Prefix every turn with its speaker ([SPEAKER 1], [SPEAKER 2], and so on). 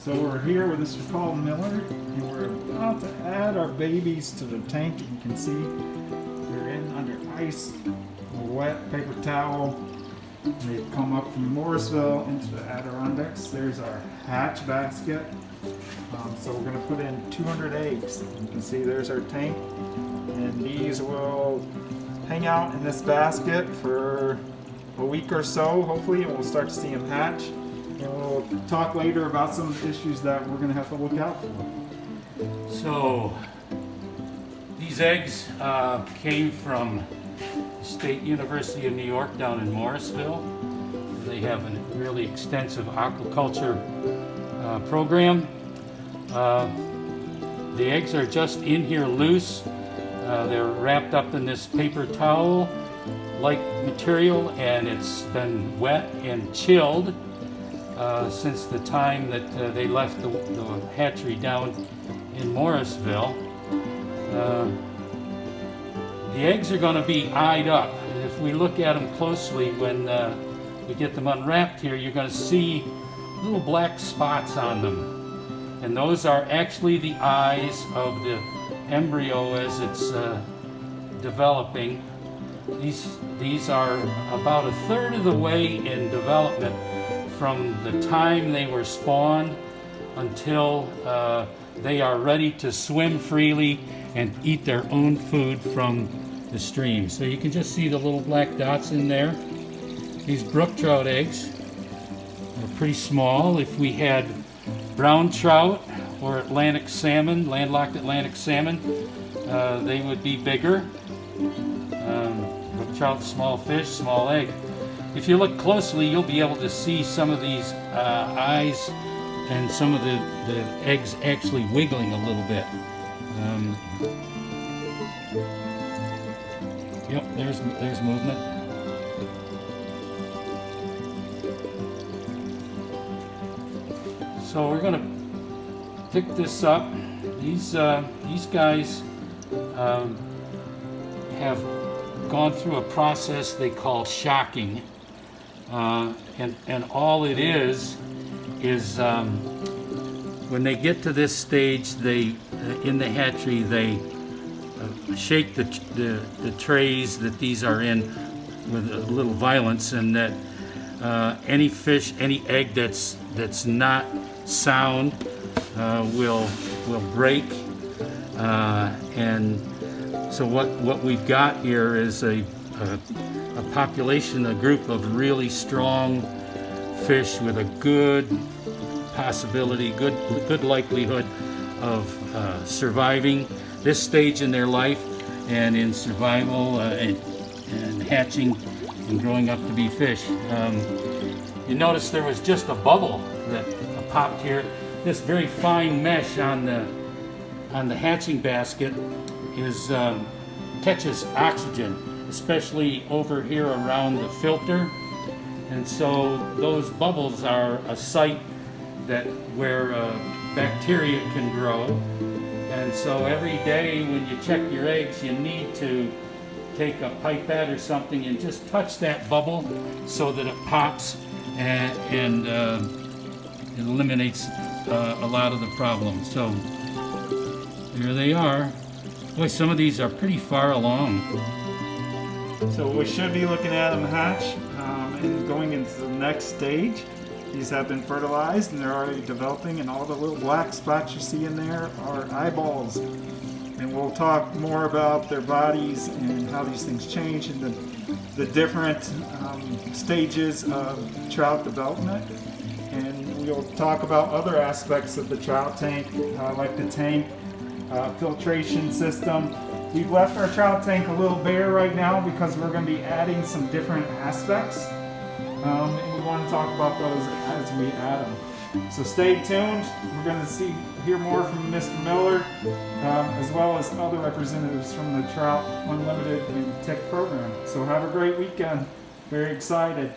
[SPEAKER 1] So we're here with Mr. Paul Miller, and we're about to add our babies to the tank. You can see they're in under ice, a wet paper towel. They've come up from Morrisville into the Adirondacks. There's our hatch basket. So we're going to put in 200 eggs. You can see there's our tank, and these will hang out in this basket for a week or so, hopefully, and we'll start to see them hatch. And we'll talk later about some of the issues that we're going to have to look out for.
[SPEAKER 2] So these eggs came from State University of New York down in Morrisville. They have a really extensive aquaculture program. The eggs are just in here loose. They're wrapped up in this paper towel like material, and it's been wet and chilled since the time that they left the hatchery down in Morrisville. The eggs are going to be eyed up. If we look at them closely when we get them unwrapped here, you're going to see little black spots on them. And those are actually the eyes of the embryo as it's developing. These are about a third of the way in development from the time they were spawned until they are ready to swim freely and eat their own food from the stream. So you can just see the little black dots in there. These brook trout eggs are pretty small. If we had brown trout or Atlantic salmon, landlocked Atlantic salmon, they would be bigger. Brook trout, small fish, small egg. If you look closely, you'll be able to see some of these eyes and some of the eggs actually wiggling a little bit. Yep, there's movement. So we're going to pick this up. These guys have gone through a process they call shocking, and all it is when they get to this stage, they in the hatchery they shake the trays that these are in with a little violence, and that any fish, any egg that's not sound will break, and so what we've got here is a population, a group of really strong fish with a good possibility, good likelihood of surviving this stage in their life and in survival and hatching and growing up to be fish. You notice there was just a bubble that popped here. This very fine mesh on the hatching basket catches oxygen, especially over here around the filter, and so those bubbles are a site where bacteria can grow. And so every day when you check your eggs, you need to take a pipette or something and just touch that bubble so that it pops and it eliminates a lot of the problems. So there they are. Boy, some of these are pretty far along.
[SPEAKER 1] So we should be looking at them hatch and going into the next stage. These have been fertilized and they're already developing, and all the little black spots you see in there are eyeballs. And we'll talk more about their bodies and how these things change and the different stages of trout development. And we'll talk about other aspects of the trout tank, like the tank filtration system. We've left our trout tank a little bare right now because we're going to be adding some different aspects. And we want to talk about those as we add them. So stay tuned. We're going to hear more from Mr. Miller, as well as other representatives from the Trout Unlimited and Tech program. So have a great weekend. Very excited.